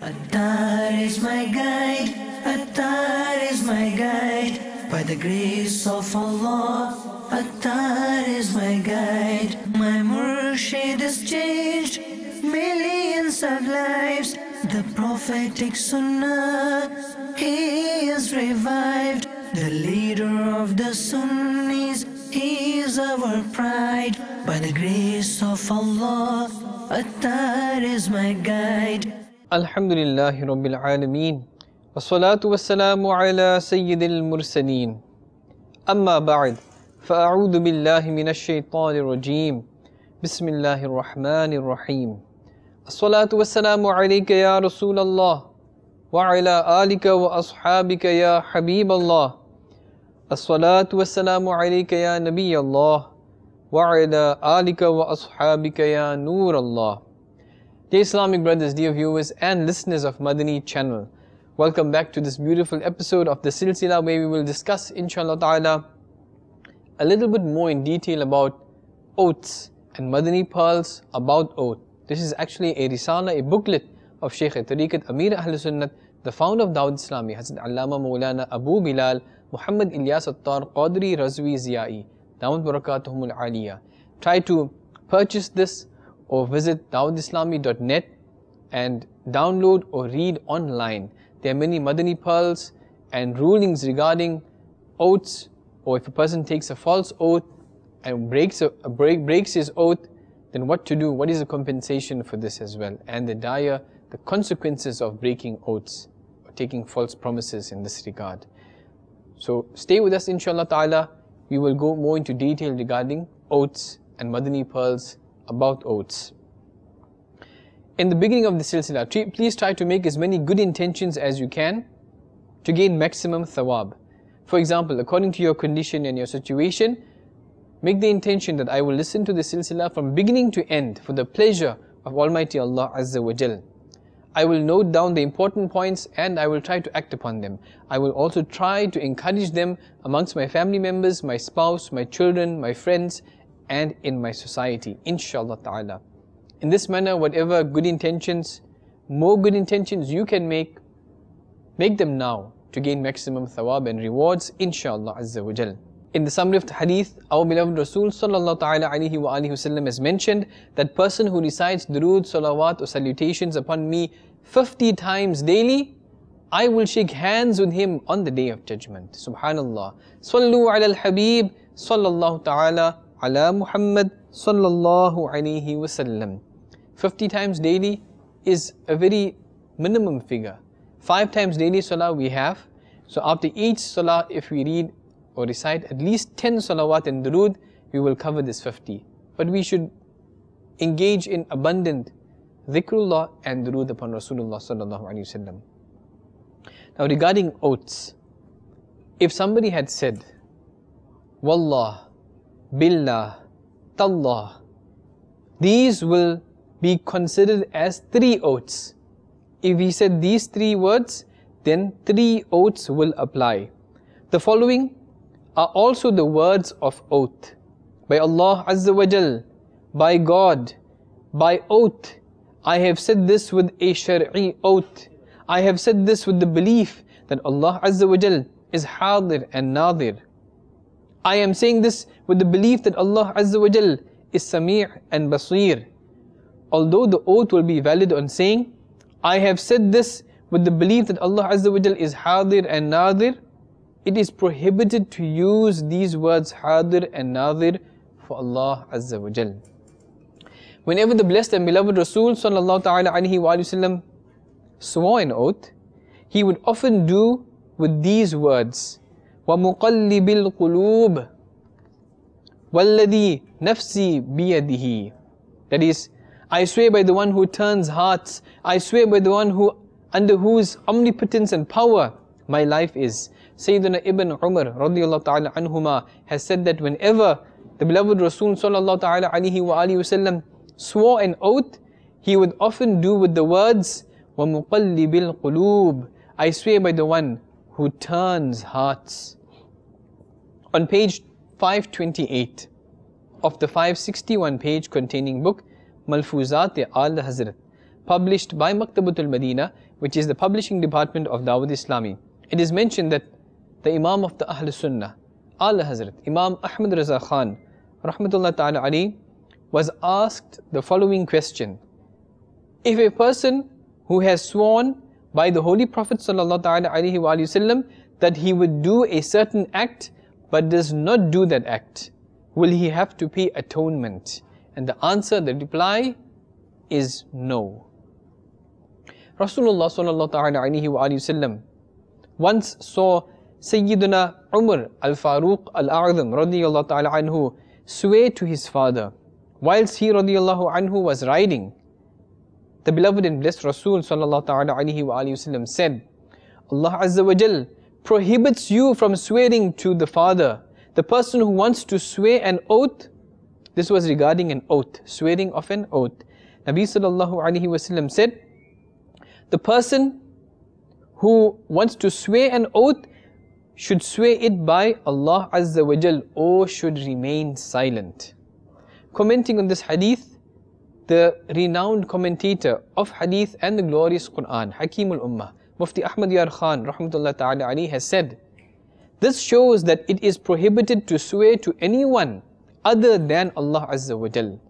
Attar is my guide, Attar is my guide. By the grace of Allah, Attar is my guide. My murshid has changed millions of lives. The prophetic sunnah, he is revived. The leader of the Sunnis, he is our pride. By the grace of Allah, Attar is my guide. Alhamdulillahi Rabbil Alameen. Wassalatu wassalamu ala Sayyidil Mursaleen. Amma ba'd. Fa'a'udhu billahi minash shaitanir rajeem. Bismillahir Rahmanir Rahim. Assalatu wassalamu alayka ya Rasulallah. Wa ala alika wa ashabika ya Habiballah. Assalatu wassalamu alayka ya Nabiyallah. Wa ala alika wa ashabika ya Noorallah. Dear Islamic brothers, dear viewers and listeners of Madani channel, welcome back to this beautiful episode of the Silsila, where we will discuss, inshallah ta'ala, a little bit more in detail about oaths and Madani pearls about oath. This is actually a risala, a booklet of Shaykh Tariqat Amir Ahl Sunnat, the founder of Dawat-e-Islami, Hazrat Allama Maulana Abu Bilal Muhammad Ilyas Attar Qadri Razvi Ziyai, Dawat Barakatuhumul Aliyah. Try to purchase this or visit Dawateislami.net and download or read online. There are many Madani pearls and rulings regarding oaths, or if a person takes a false oath and breaks his oath, then what to do, what is the compensation for this as well, and the consequences of breaking oaths or taking false promises in this regard. So stay with us, inshallah ta'ala. We will go more into detail regarding oaths and Madani pearls about oaths. In the beginning of the silsila, please try to make as many good intentions as you can to gain maximum thawab. For example, according to your condition and your situation, make the intention that I will listen to the silsila from beginning to end for the pleasure of Almighty Allah Azza wa Jal. I will note down the important points and I will try to act upon them. I will also try to encourage them amongst my family members, my spouse, my children, my friends, and in my society, inshallah ta'ala. In this manner, whatever good intentions, more good intentions you can make them now to gain maximum thawab and rewards, inshallah azza wa jal. In the summary of the hadith, our beloved Rasul sallallahu ta'ala alayhi wa alihi wasallam has mentioned that person who recites durood, salawat or salutations upon me 50 times daily, I will shake hands with him on the day of judgment. Subhanallah. Sallu ala al-habib sallallahu ta'ala ala Muhammad sallallahu alayhi wasallam. 50 times daily is a very minimum figure. 5 times daily salah we have. So after each salah, if we read or recite at least 10 salawat and durood, we will cover this 50. But we should engage in abundant dhikrullah and durood upon Rasulullah sallallahu alayhi wasallam. Now regarding oaths, if somebody had said, Wallah, Billah, Tallah, these will be considered as 3 oaths. If he said these 3 words, then 3 oaths will apply. The following are also the words of oath. By Allah Azza wa Jal, by God, by oath, I have said this with a shar'i oath. I have said this with the belief that Allah Azza wa Jal is hadir and nadir. I am saying this with the belief that Allah Azza wa Jal is Sami' and Basir. Although the oath will be valid on saying, I have said this with the belief that Allah Azza wa Jal is Hadir and Nadir, it is prohibited to use these words Hadir and Nadir for Allah Azza wa Jal. Whenever the blessed and beloved Rasul sallallahu ta'ala alayhi wa sallam swore an oath, he would often do with these words, وَمُقَلِّبِ الْقُلُوبِ وَالَّذِي نَفْسِي بِيَدِهِ. That is, I swear by the one who turns hearts, I swear by the one under whose omnipotence and power my life is. Sayyidina Ibn Umar radiyallahu ta'ala anhuma has said that whenever the beloved Rasul sallallahu ta'ala alayhi wa alihi wasallam swore an oath, he would often do with the words, وَمُقَلِّبِ الْقُلُوبِ, I swear by the one who turns hearts. On page 528 of the 561 page containing book Malfuzat-e Al Hazrat, published by Maktabatul Madina, which is the publishing department of Dawat-e-Islami. It is mentioned that the Imam of the Ahl Sunnah, Ala Hazrat, Imam Ahmad Raza Khan, Rahmatullah Ta'ala Ali, was asked the following question. If a person who has sworn by the Holy Prophet Sallallahu Alaihi Wasallam that he would do a certain act but does not do that act, will he have to pay atonement? And the answer, the reply is no. Rasulullah Sallallahu Alaihi Wasallam once saw Sayyidina Umar al-Faruq al-A'zam radiyallahu ta'ala anhu swear to his father whilst he radiyallahu anhu was riding. The beloved and blessed Rasul Sallallahu Ta'ala Alaihi Wasallam said, Allah Azza wa Jal prohibits you from swearing to the father. The person who wants to swear an oath, this was regarding an oath, swearing of an oath. Nabi Sallallahu Alaihi Wasallam said, the person who wants to swear an oath should swear it by Allah Azza wa Jal or should remain silent. Commenting on this hadith, the renowned commentator of hadith and the glorious Quran, Hakim al-Ummah, Mufti Ahmad Yar Khan, Rahmatullah Ta'ala Ali, has said, this shows that it is prohibited to swear to anyone other than Allah Azza wa Jal.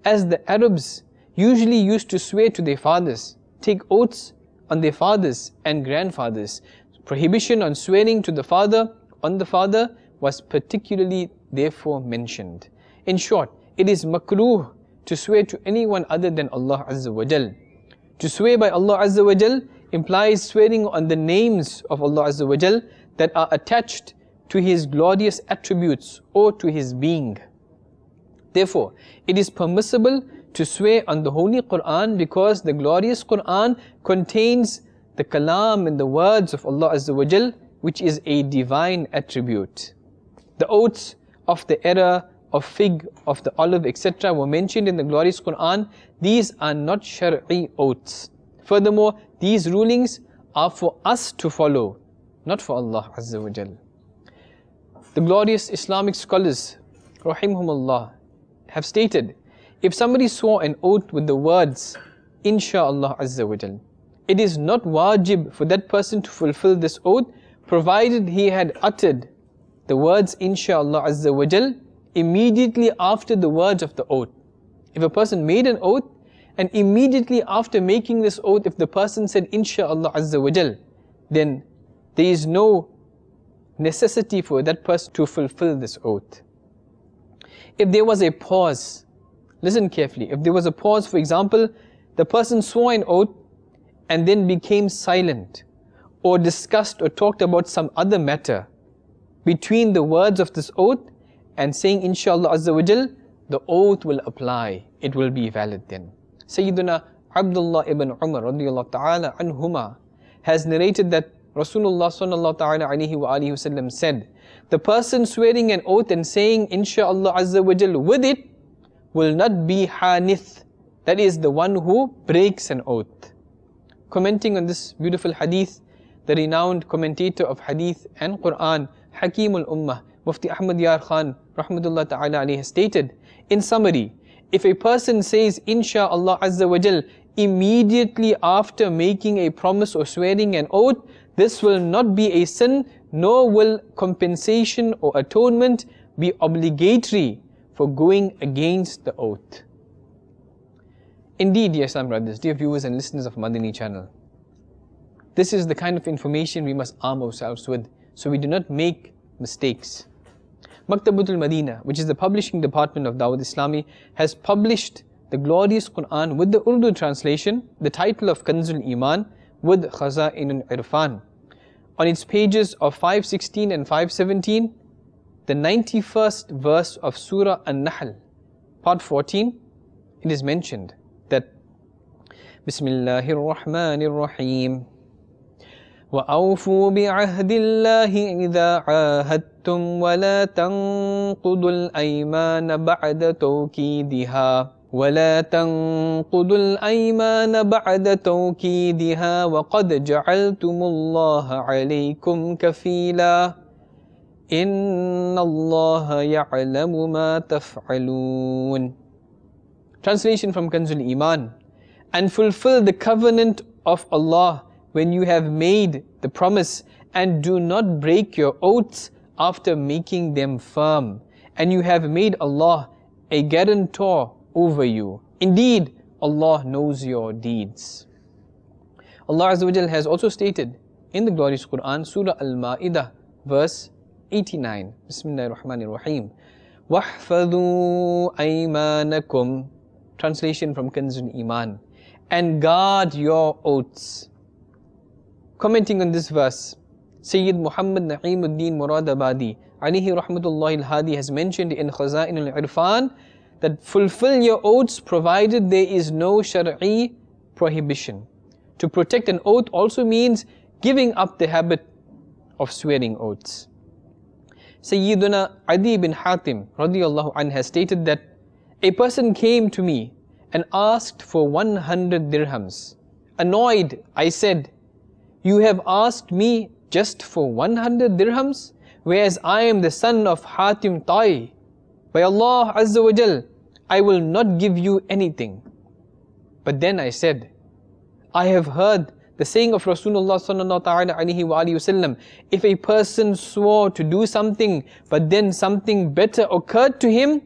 As the Arabs usually used to swear to their fathers, take oaths on their fathers and grandfathers. Prohibition on swearing to the father, on the father, was particularly therefore mentioned. In short, it is makruh to swear to anyone other than Allah Azza wa Jal. To swear by Allah Azza wa Jal implies swearing on the names of Allah Azza wa Jal that are attached to His glorious attributes or to His being. Therefore, it is permissible to swear on the Holy Quran because the glorious Quran contains the kalam and the words of Allah Azza wa Jal, which is a divine attribute. The oaths of the error, of fig, of the olive, etc. were mentioned in the glorious Quran. These are not shar'i oaths. Furthermore, these rulings are for us to follow, not for Allah Azza wa Jal. The glorious Islamic scholars, rahimahumullah, have stated, if somebody swore an oath with the words, Insha'Allah Azza wa Jal, it is not wajib for that person to fulfill this oath, provided he had uttered the words Insha'Allah Azza wa Jal immediately after the words of the oath. If a person made an oath, and immediately after making this oath, if the person said Insha'Allah Azza wa Jal, then there is no necessity for that person to fulfill this oath. If there was a pause, listen carefully, if there was a pause, for example, the person swore an oath and then became silent, or discussed or talked about some other matter between the words of this oath and saying Insha'Allah Azza wa Jal, the oath will apply, it will be valid then. Sayyiduna Abdullah ibn Umar radiyallahu ta'ala anhuma has narrated that Rasulullah sallallahu ta'ala alayhi wa alihi wasallam said, the person swearing an oath and saying Insha'Allah Azza wa Jal with it will not be hanith, that is the one who breaks an oath. Commenting on this beautiful hadith, the renowned commentator of hadith and Quran, Hakim al-Ummah, Mufti Ahmad Yar Khan, Rahmatullah Ta'ala alayhi, has stated, in summary, if a person says Insha'Allah Azza wa Jal immediately after making a promise or swearing an oath, this will not be a sin, nor will compensation or atonement be obligatory for going against the oath. Indeed, dear Islam brothers, dear viewers and listeners of Madani channel, this is the kind of information we must arm ourselves with, so we do not make mistakes. Maktabatul Madina, which is the publishing department of Dawat-e-Islami, has published the glorious Quran with the Urdu translation, the title of Kanzul Iman, with Khaza'inul Irfan. On its pages of 516 and 517, the 91st verse of Surah An-Nahl, part 14, it is mentioned that Bismillahir Rahmanir Rahim, وَأَوْفُوا بِعَهْدِ اللَّهِ إِذَا عَاهَدتُّمْ وَلَا تَنْقُضُوا الْأَيْمَانَ بَعْدَ تَوْكِيدِهَا وَقَدْ جَعَلْتُمُ اللَّهَ عَلَيْكُمْ كَفِيلًا إِنَّ اللَّهَ يَعْلَمُ مَا تَفْعَلُونَ. Translation from Kanzul Iman. and fulfill the covenant of Allah when you have made the promise, and do not break your oaths after making them firm, and you have made Allah a guarantor over you. Indeed, Allah knows your deeds. Allah Azza wa Jal has also stated in the glorious Quran, Surah Al-Ma'idah, verse 89. Bismillahir Rahmanir Rahim. وَاحْفَظُوا أَيْمَانَكُمْ. Translation from Kanzul Iman. And guard your oaths. Commenting on this verse, Sayyid Muhammad Na'imuddin Muradabadi alayhi rahmatullahi al-hadi has mentioned in Khaza'in al-Irfan that fulfill your oaths provided there is no Shar'i prohibition. To protect an oath also means giving up the habit of swearing oaths. Sayyiduna Adi bin Hatim radiyallahu anh has stated that a person came to me and asked for 100 dirhams. Annoyed, I said, "You have asked me just for 100 dirhams, whereas I am the son of Hatim Ta'i. By Allah Azza wa Jal, I will not give you anything." But then I said, "I have heard the saying of Rasulullah sallallahu alaihi wasallam, if a person swore to do something, but then something better occurred to him,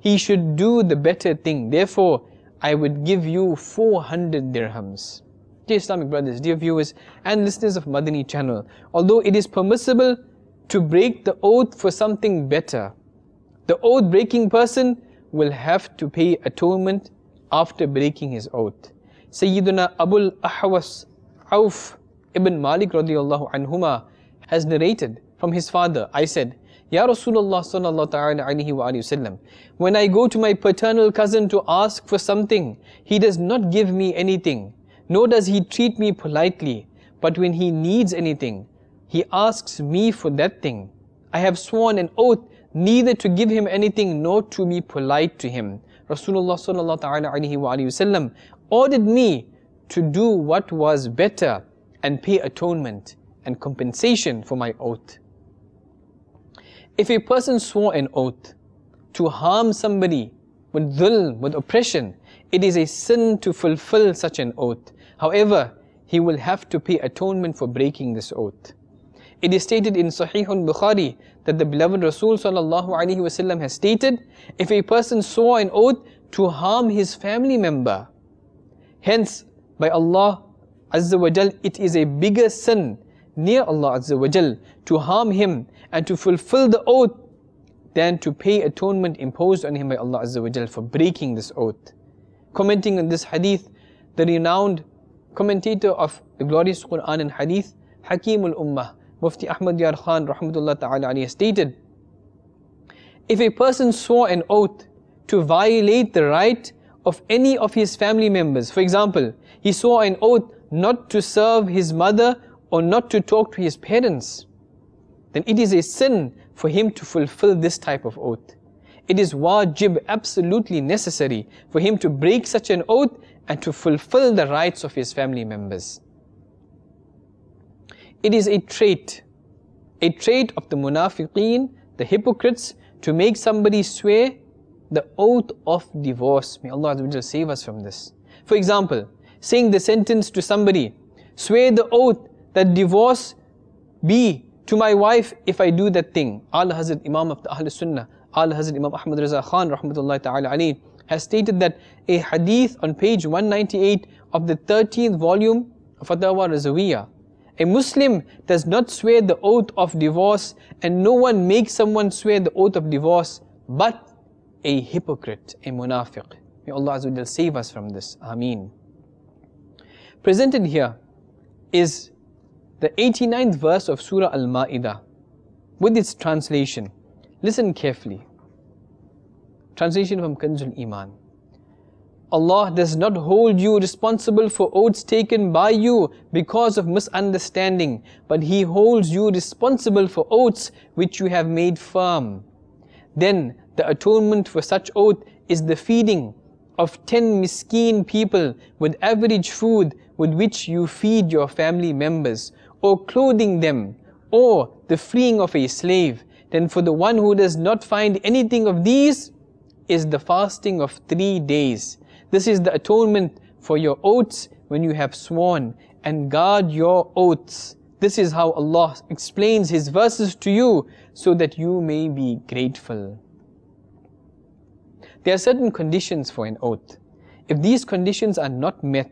he should do the better thing. Therefore, I would give you 400 dirhams. Dear Islamic brothers, dear viewers and listeners of Madani channel, although it is permissible to break the oath for something better, the oath breaking person will have to pay atonement after breaking his oath. Sayyiduna Abul Ahwas Auf ibn Malik radiyallahu anhuma has narrated from his father, I said, "Ya Rasulullah sallallahu alaihi wasallam, when I go to my paternal cousin to ask for something, he does not give me anything, nor does he treat me politely, but when he needs anything, he asks me for that thing. I have sworn an oath neither to give him anything nor to be polite to him. Rasulullah sallallahu alaihi wasallam ordered me to do what was better and pay atonement and compensation for my oath." If a person swore an oath to harm somebody with dhulm, with oppression, it is a sin to fulfill such an oath. However, he will have to pay atonement for breaking this oath. It is stated in Sahih al-Bukhari that the beloved Rasul sallallahu alaihi wasallam has stated, if a person swore an oath to harm his family member, hence by Allah Azza wa Jal, it is a bigger sin near Allah Azza wa Jal to harm him and to fulfill the oath than to pay atonement imposed on him by Allah Azza wa Jal for breaking this oath. Commenting on this hadith, the renowned commentator of the glorious Quran and hadith, Hakim al-Ummah, Mufti Ahmad Yar Khan rahmatullah ta'ala alayhi stated, if a person swore an oath to violate the right of any of his family members, for example, he swore an oath not to serve his mother or not to talk to his parents, then it is a sin for him to fulfill this type of oath. It is wajib, absolutely necessary for him to break such an oath and to fulfill the rights of his family members. It is a trait of the munafiqeen, the hypocrites, to make somebody swear the oath of divorce. May Allah Azza wa Jalla save us from this. For example, saying the sentence to somebody, "Swear the oath that divorce be to my wife if I do that thing." Al Hazrat Imam of the Ahl Sunnah, Al Hazrat Imam Ahmad Raza Khan rahmatullahi ta'ala alayhi has stated that a hadith on page 198 of the 13th volume of Fatawa Razawiyah, a Muslim does not swear the oath of divorce, and no one makes someone swear the oath of divorce but a hypocrite, a munafiq. May Allah Azza wa Jalla save us from this. Ameen. Presented here is the 89th verse of Surah Al-Ma'idah with its translation. Listen carefully. Translation from Kanzul Iman. Allah does not hold you responsible for oaths taken by you because of misunderstanding, but He holds you responsible for oaths which you have made firm. Then the atonement for such oath is the feeding of 10 miskeen people with average food with which you feed your family members, or clothing them, or the freeing of a slave. Then for the one who does not find anything of these is the fasting of 3 days. This is the atonement for your oaths when you have sworn, and guard your oaths. This is how Allah explains His verses to you, so that you may be grateful. There are certain conditions for an oath. If these conditions are not met,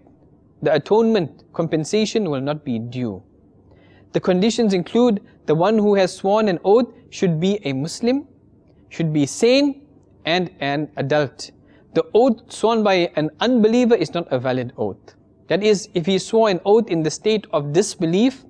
the atonement, compensation will not be due. The conditions include the one who has sworn an oath should be a Muslim, should be sane, and an adult. The oath sworn by an unbeliever is not a valid oath. That is, if he swore an oath in the state of disbelief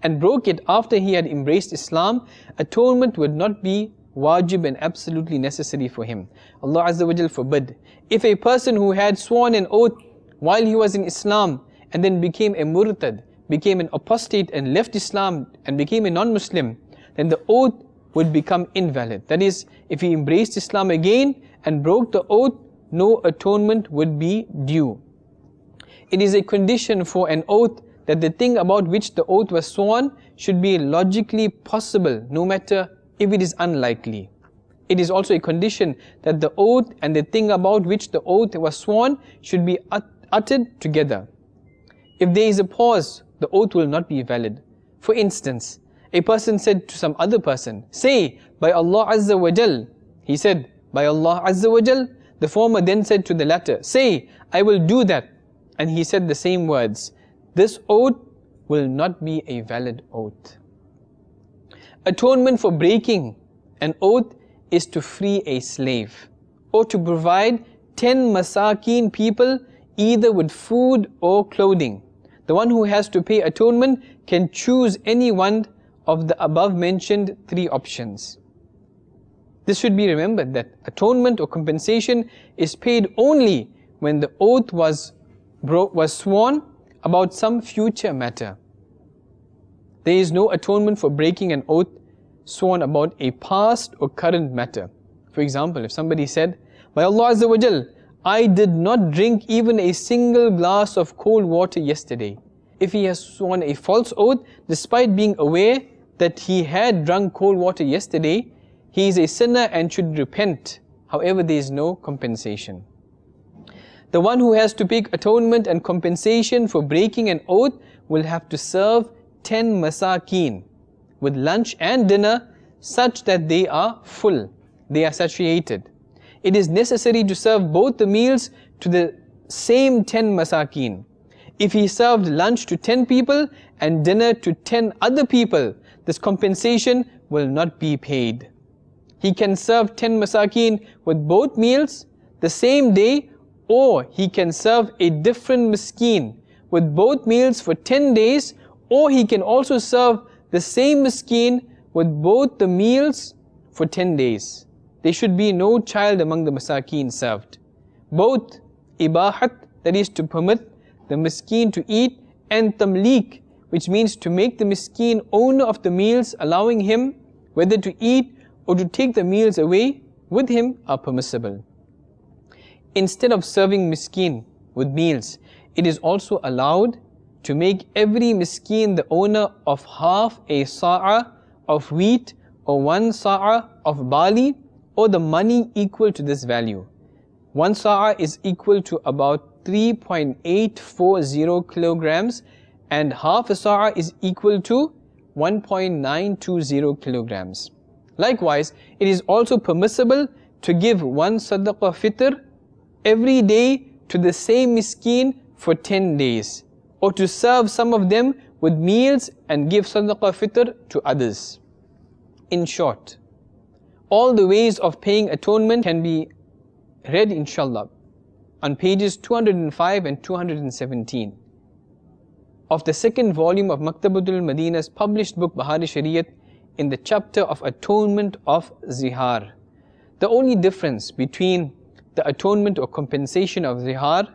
and broke it after he had embraced Islam, atonement would not be wajib and absolutely necessary for him. Allah Azza wa Jal forbid. If a person who had sworn an oath while he was in Islam and then became a murtad, became an apostate and left Islam and became a non-Muslim, then the oath would become invalid. That is, if he embraced Islam again and broke the oath, no atonement would be due. It is a condition for an oath that the thing about which the oath was sworn should be logically possible, no matter if it is unlikely. It is also a condition that the oath and the thing about which the oath was sworn should be uttered together. If there is a pause, the oath will not be valid. For instance, a person said to some other person, "Say, by Allah Azza wa Jal." He said, "By Allah Azza wa Jal." The former then said to the latter, "Say, I will do that." And he said the same words. This oath will not be a valid oath. Atonement for breaking an oath is to free a slave, or to provide 10 masakeen people either with food or clothing. The one who has to pay atonement can choose any one of the above mentioned 3 options. This should be remembered, that atonement or compensation is paid only when the oath was sworn about some future matter. There is no atonement for breaking an oath sworn about a past or current matter. For example, if somebody said, "By Allah Azza wa Jal, I did not drink even a single glass of cold water yesterday." If he has sworn a false oath despite being aware that he had drunk cold water yesterday, he is a sinner and should repent. However, there is no compensation. The one who has to pay atonement and compensation for breaking an oath will have to serve 10 masakeen with lunch and dinner, such that they are full, they are satiated. It is necessary to serve both the meals to the same 10 masakeen. If he served lunch to 10 people and dinner to 10 other people, this compensation will not be paid. He can serve 10 masakeen with both meals the same day, or he can serve a different miskeen with both meals for 10 days, or he can also serve the same miskeen with both the meals for 10 days. There should be no child among the masakeen served. Both ibahat, that is to permit the miskeen to eat, and tamleek, which means to make the miskeen owner of the meals, allowing him whether to eat or to take the meals away with him, are permissible. Instead of serving miskeen with meals, it is also allowed to make every miskeen the owner of half a sa'a of wheat or 1 sa'a of barley, or the money equal to this value. 1 sa'a is equal to about 3.840 kilograms, and half a sa'a is equal to 1.920 kilograms. Likewise, it is also permissible to give 1 sadaqah fitr every day to the same miskeen for 10 days, or to serve some of them with meals and give sadaqah fitr to others. In short, all the ways of paying atonement can be read, inshallah, on pages 205 and 217 of the 2nd volume of Maktabatul Madina's published book Bahari Shariat, in the chapter of atonement of zihar. The only difference between the atonement or compensation of zihar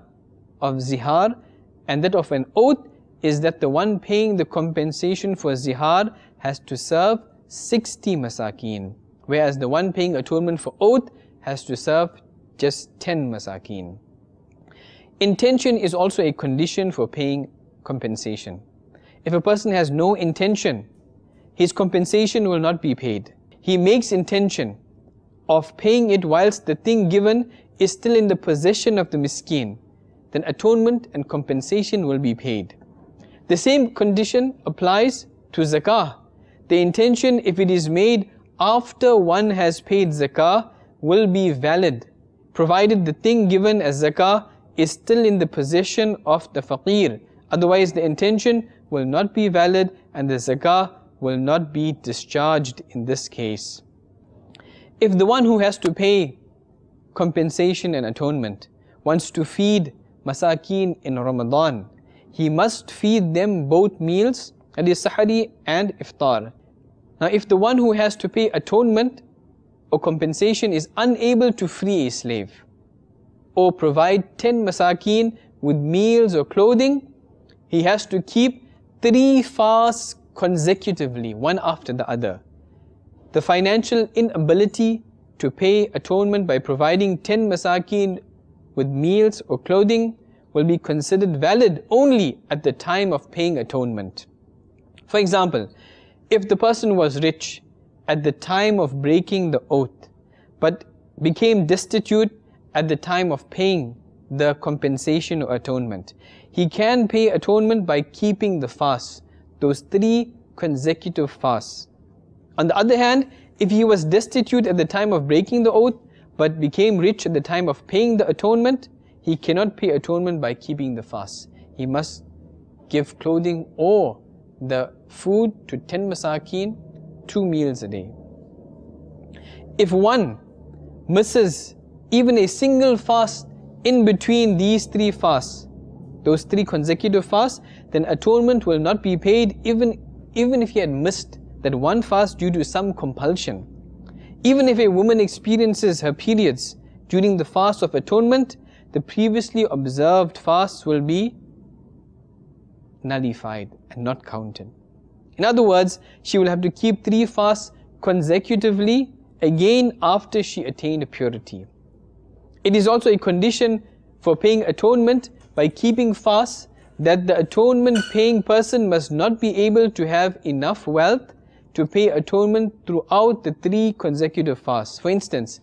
and that of an oath is that the one paying the compensation for zihar has to serve 60 masakeen, whereas the one paying atonement for oath has to serve just 10 masakeen. Intention is also a condition for paying compensation. If a person has no intention, his compensation will not be paid. He makes intention of paying it whilst the thing given is still in the possession of the miskeen. then atonement and compensation will be paid. The same condition applies to zakah. The intention, if it is made after one has paid zakah, will be valid, provided the thing given as zakah is still in the possession of the faqir. Otherwise the intention will not be valid and the zakah will not be discharged in this case. If the one who has to pay compensation and atonement wants to feed masakeen in Ramadan, he must feed them both meals, that is sahari and iftar. Now if the one who has to pay atonement or compensation is unable to free a slave or provide 10 masakeen with meals or clothing, he has to keep 3 fasts consecutively, one after the other. The financial inability to pay atonement by providing 10 masakeen with meals or clothing will be considered valid only at the time of paying atonement. For example, if the person was rich at the time of breaking the oath, but became destitute at the time of paying the compensation or atonement, he can pay atonement by keeping the fast, those 3 consecutive fasts. On the other hand, if he was destitute at the time of breaking the oath, but became rich at the time of paying the atonement, he cannot pay atonement by keeping the fast. He must give clothing or the food to 10 masakeen, 2 meals a day. If one misses even a single fast in between these 3 fasts, those 3 consecutive fasts, then atonement will not be paid even if he had missed that one fast due to some compulsion. Even if a woman experiences her periods during the fast of atonement, the previously observed fasts will be nullified and not counted. In other words, she will have to keep 3 fasts consecutively again after she attained purity. It is also a condition for paying atonement by keeping fasts that the atonement paying person must not be able to have enough wealth to pay atonement throughout the 3 consecutive fasts. For instance,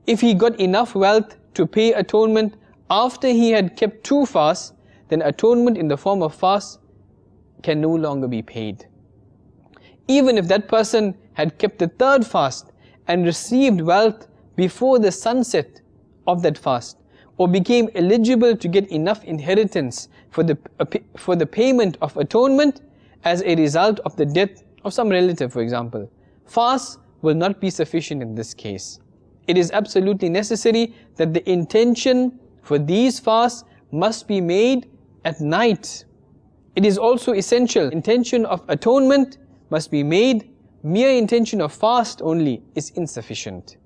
if he got enough wealth to pay atonement after he had kept 2 fasts, then atonement in the form of fast can no longer be paid. Even if that person had kept the 3rd fast and received wealth before the sunset of that fast, or became eligible to get enough inheritance for the payment of atonement as a result of the death of some relative, for example, fast will not be sufficient in this case. It is absolutely necessary that the intention for these fasts must be made at night. It is also essential, intention of atonement must be made. Mere intention of fast only is insufficient.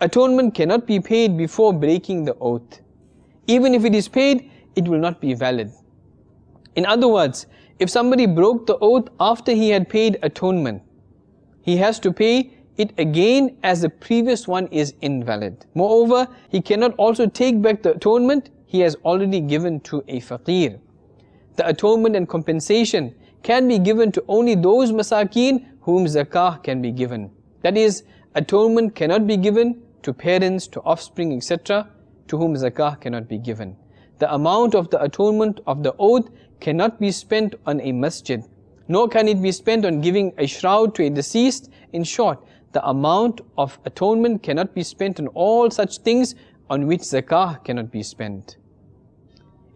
Atonement cannot be paid before breaking the oath. Even if it is paid, it will not be valid. In other words, if somebody broke the oath after he had paid atonement, he has to pay it again as the previous one is invalid. Moreover, he cannot also take back the atonement he has already given to a faqir. The atonement and compensation can be given to only those masakeen whom zakah can be given. That is, atonement cannot be given to parents, to offspring, etc., to whom zakah cannot be given. The amount of the atonement of the oath cannot be spent on a masjid, nor can it be spent on giving a shroud to a deceased. In short, the amount of atonement cannot be spent on all such things on which zakah cannot be spent.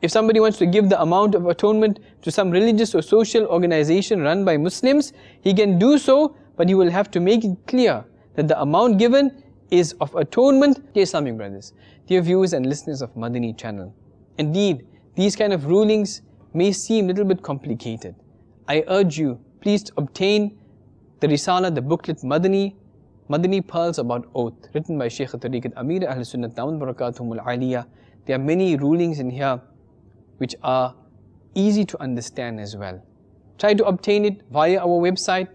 If somebody wants to give the amount of atonement to some religious or social organization run by Muslims, he can do so, but he will have to make it clear that the amount given is of atonement. Dear Islamic brothers, dear viewers and listeners of Madani channel, indeed, these kind of rulings may seem a little bit complicated. I urge you, please to obtain the Risala, the booklet Madani Pearls About Oath, written by Shaykh Tariqat Amir Ahl Sunnah Dawan Barakatuhumul Aliyah. There are many rulings in here which are easy to understand as well. Try to obtain it via our website,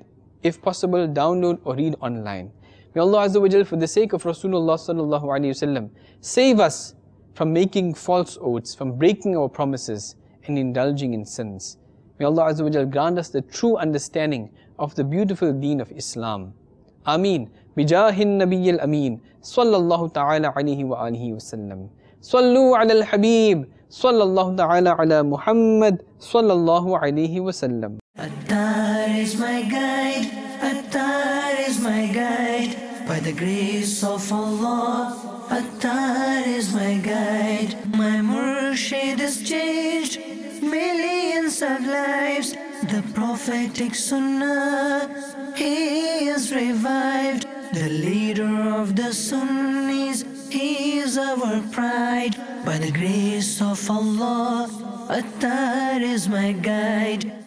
if possible download or read online. May Allah Azza wa Jal, for the sake of Rasulullah Sallallahu Alaihi Wasallam, save us from making false oaths, from breaking our promises and indulging in sins. May Allah Azza wa Jal grant us the true understanding of the beautiful deen of Islam. Ameen. Bijahin Nabiyyil Ameen. Sallallahu ta'ala alayhi wa alihi wa sallam. Sallu ala al-Habib. Sallallahu ta'ala ala Muhammad sallallahu alayhi wa sallam. Attar is my guide, Attar is my guide. By the grace of Allah, Attar is my guide. My Murshid has changed millions of lives. The prophetic Sunnah, he is revived. The leader of the Sunnis, he is our pride. By the grace of Allah, Attar is my guide.